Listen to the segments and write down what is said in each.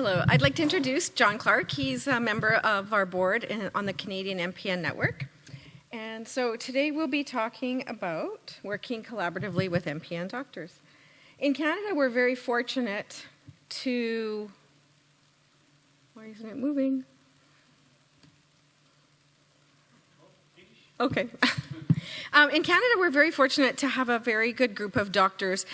Hello, I'd like to introduce John Clark. He's a member of our board on the Canadian MPN network. And so today we'll be talking about working collaboratively with MPN Doctors. In Canada, we're very fortunate to, why isn't it moving? Okay. In Canada, we're very fortunate to have a very good group of doctors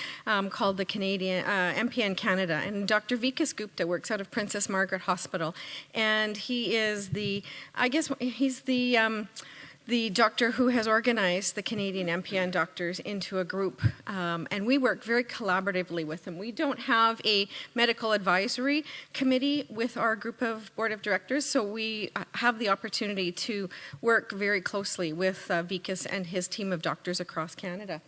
called the Canadian MPN Canada, and Dr. Vikas Gupta works out of Princess Margaret Hospital, and he is he's the doctor who has organized the Canadian MPN Doctors into a group, and we work very collaboratively with them. We don't have a medical advisory committee with our group of board of directors, so we have the opportunity to work very closely with Vikas and his team of doctors across Canada.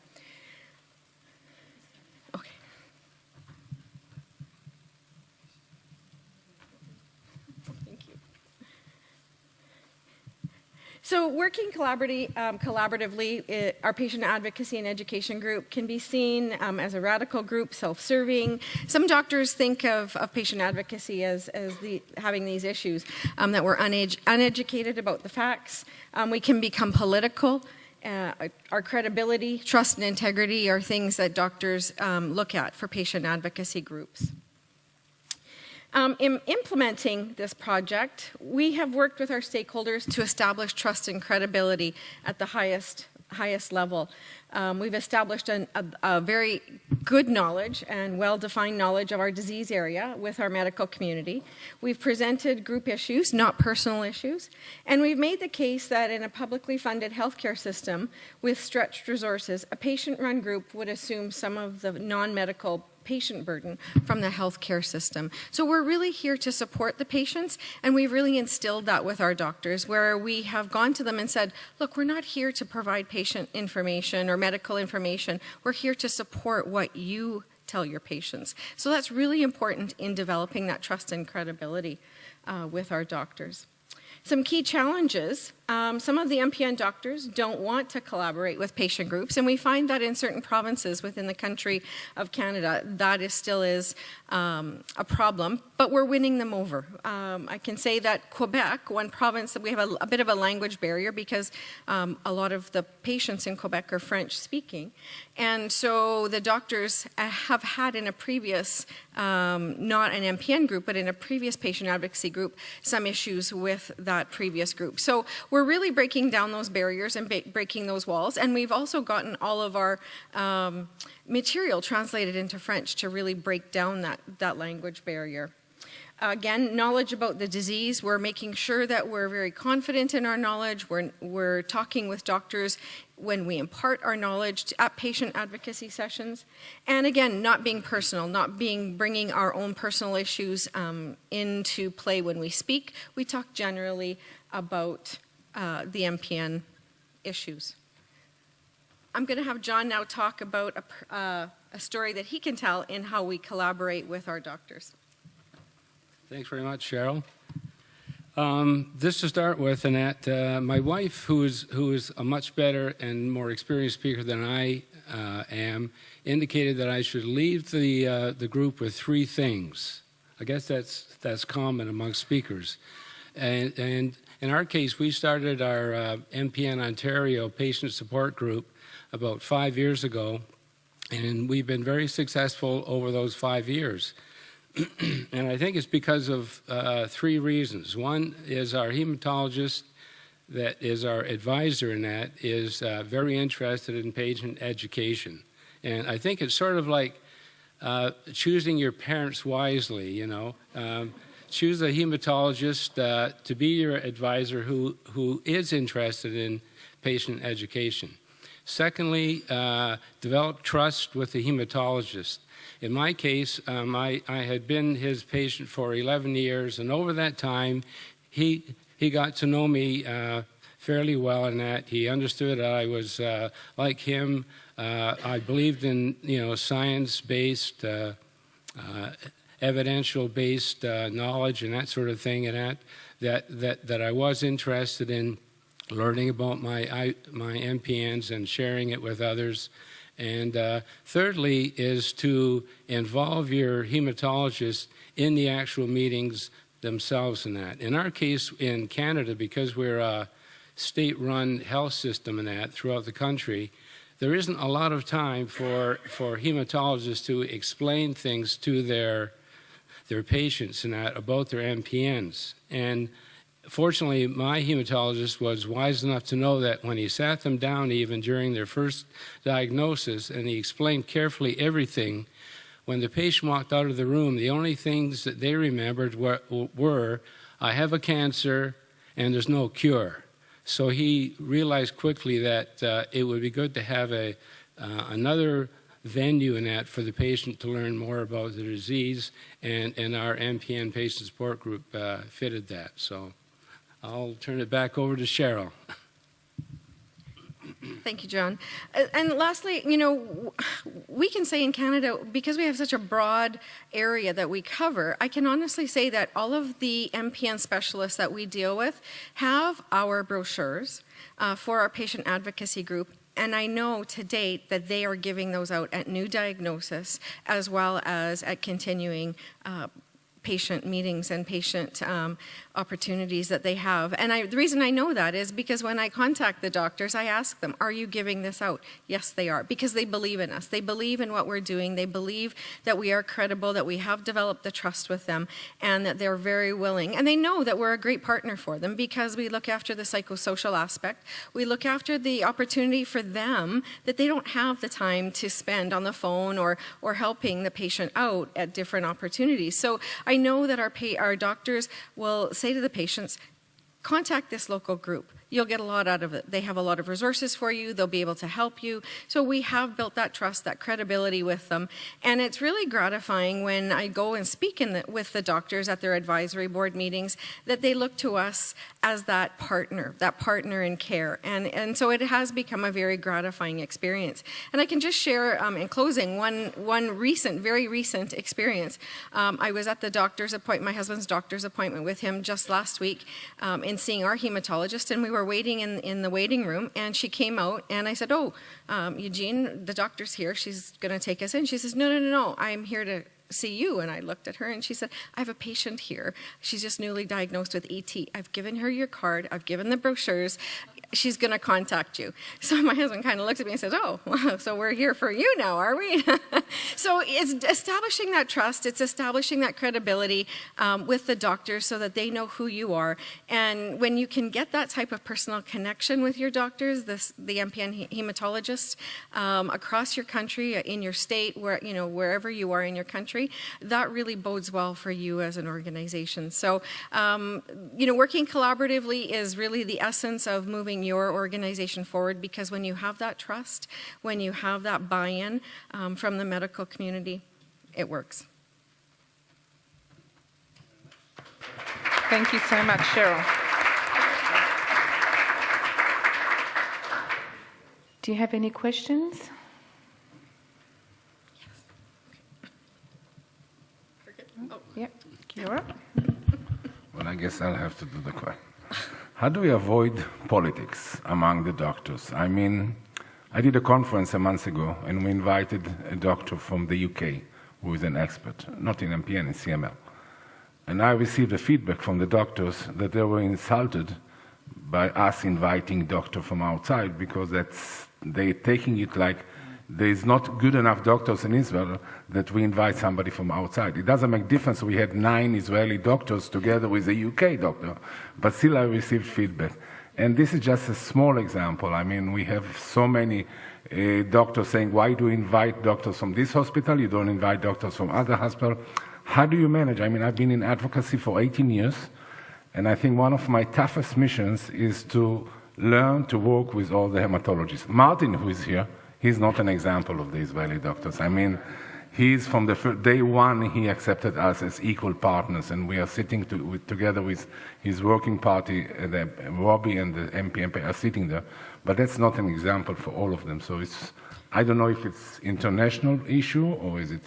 Okay. So working collaboratively, our patient advocacy and education group can be seen as a radical group, self-serving. Some doctors think of patient advocacy as having these issues, that we're uneducated about the facts. We can become political. Our credibility, trust, and integrity are things that doctors look at for patient advocacy groups. In implementing this project, we have worked with our stakeholders to establish trust and credibility at the highest level. We've established a very good knowledge and well-defined knowledge of our disease area with our medical community. We've presented group issues, not personal issues, and we've made the case that in a publicly funded healthcare system with stretched resources, a patient-run group would assume some of the non-medical patient burden from the healthcare system. So we're really here to support the patients, and we've really instilled that with our doctors, where we have gone to them and said, look, we're not here to provide patient information or medical information. We're here to support what you tell your patients. So that's really important in developing that trust and credibility with our doctors. Some key challenges. Some of the MPN doctors don't want to collaborate with patient groups, and we find that in certain provinces within the country of Canada, that still is a problem, but we're winning them over. I can say that Quebec, one province, that we have a bit of a language barrier because a lot of the patients in Quebec are French-speaking, and so the doctors have had in a previous, not an MPN group, but in a previous patient advocacy group, some issues with that previous group. So we're really breaking down those barriers and breaking those walls, and we've also gotten all of our material translated into French to really break down that language barrier. Again, knowledge about the disease, we're making sure that we're very confident in our knowledge. We're talking with doctors when we impart our knowledge at patient advocacy sessions. And again, not being personal, bringing our own personal issues into play when we speak. We talk generally about the MPN issues. I'm going to have John now talk about a story that he can tell in how we collaborate with our doctors. Thanks very much, Cheryl. Just to start with, Annette, my wife, who is a much better and more experienced speaker than I am, indicated that I should leave the group with three things. I guess that's common amongst speakers. And in our case, we started our MPN Ontario patient support group about 5 years ago, and we've been very successful over those 5 years. And I think it's because of three reasons. One is our hematologist, that is our advisor in that, is very interested in patient education. And I think it's sort of like choosing your parents wisely, you know. Choose a hematologist to be your advisor who is interested in patient education. Secondly, develop trust with the hematologist. In my case, I had been his patient for 11 years, and over that time, he got to know me fairly well in that he understood I was like him. I believed in, science-based, evidential-based knowledge and that sort of thing, and that I was interested in learning about my MPNs and sharing it with others. And thirdly is to involve your hematologist in the actual meetings themselves in that. In our case in Canada, because we're a state-run health system and that throughout the country, there isn't a lot of time for hematologists to explain things to their patients and that about their MPNs. And fortunately, my hematologist was wise enough to know that when he sat them down even during their first diagnosis and he explained carefully everything, when the patient walked out of the room, the only things that they remembered were I have a cancer and there's no cure. So he realized quickly that it would be good to have another venue in that for the patient to learn more about the disease, and our MPN patient support group fitted that. So I'll turn it back over to Cheryl. Thank you, John. And lastly, we can say in Canada, because we have such a broad area that we cover, I can honestly say that all of the MPN specialists that we deal with have our brochures for our patient advocacy group. And I know to date that they are giving those out at new diagnosis as well as at continuing patient meetings and patient opportunities that they have. And the reason I know that is because when I contact the doctors, I ask them, are you giving this out? Yes, they are, because they believe in us. They believe in what we're doing. They believe that we are credible, that we have developed the trust with them, and that they're very willing. And they know that we're a great partner for them because we look after the psychosocial aspect. We look after the opportunity for them that they don't have the time to spend on the phone or helping the patient out at different opportunities. So I know that our doctors will say to the patients, contact this local group. You'll get a lot out of it. They have a lot of resources for you. They'll be able to help you. So we have built that trust, that credibility with them. And it's really gratifying when I go and speak with the doctors at their advisory board meetings that they look to us as that partner in care. And so it has become a very gratifying experience. And I can just share in closing one very recent experience. I was at the doctor's appointment, my husband's doctor's appointment with him just last week in seeing our hematologist, and we were waiting in the waiting room, and she came out, and I said, Eugene, the doctor's here. She's going to take us in. She says, no, I'm here to see you. And I looked at her, and she said, I have a patient here. She's just newly diagnosed with ET. I've given her your card. I've given the brochures. She's going to contact you. So my husband kind of looks at me and says, so we're here for you now, are we? So it's establishing that trust. It's establishing that credibility with the doctors so that they know who you are. And when you can get that type of personal connection with your doctors, the MPN hematologists across your country, in your state, wherever you are in your country, that really bodes well for you as an organization. So, working collaboratively is really the essence of moving your organization forward, because when you have that trust, when you have that buy-in from the medical community, it works. Thank you so much, Cheryl. Do you have any questions? Yep, you're up. Well, I guess I'll have to do the question. How do we avoid politics among the doctors? I mean, I did a conference a month ago, and we invited a doctor from the UK who is an expert, not in MPN, in CML. And I received a feedback from the doctors that they were insulted by us inviting doctor from outside, because they're taking it like there is not good enough doctors in Israel that we invite somebody from outside. It doesn't make difference. We had 9 Israeli doctors together with a UK doctor, but still I received feedback. And this is just a small example. I mean, we have so many doctors saying, why do you invite doctors from this hospital? You don't invite doctors from other hospitals. How do you manage? I mean, I've been in advocacy for 18 years, and I think one of my toughest missions is to learn to work with all the hematologists. Martin, who is here, he's not an example of the Israeli doctors. I mean, he's from the day one, he accepted us as equal partners, and we are sitting together with his working party, Robbie and the MPN are sitting there. But that's not an example for all of them. So I don't know if it's international issue or is it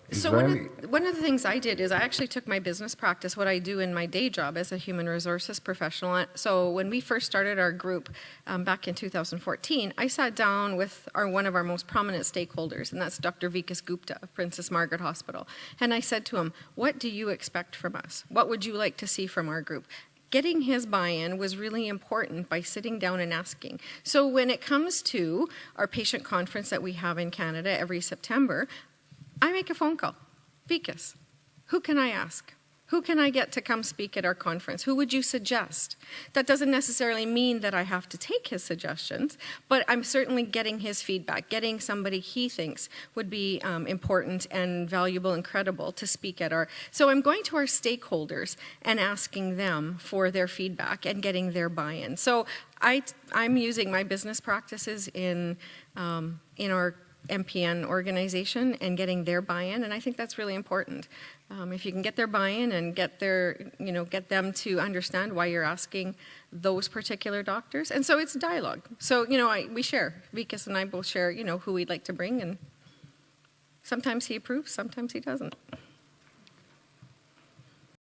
It's So very, one of the things I did is I actually took my business practice, what I do in my day job as a human resources professional. So when we first started our group back in 2014, I sat down with one of our most prominent stakeholders, and that's Dr. Vikas Gupta of Princess Margaret Hospital. And I said to him, what do you expect from us? What would you like to see from our group? Getting his buy-in was really important by sitting down and asking. So when it comes to our patient conference that we have in Canada every September, I make a phone call. Vikas, who can I ask? Who can I get to come speak at our conference? Who would you suggest? That doesn't necessarily mean that I have to take his suggestions, but I'm certainly getting his feedback, getting somebody he thinks would be important and valuable and credible to speak at our... So I'm going to our stakeholders and asking them for their feedback and getting their buy-in. So I'm using my business practices in our MPN organization and getting their buy-in, and I think that's really important. If you can get their buy-in and get them to understand why you're asking those particular doctors, and so it's dialogue. So we share. Vikas and I both share, who we'd like to bring, and sometimes he approves, sometimes he doesn't.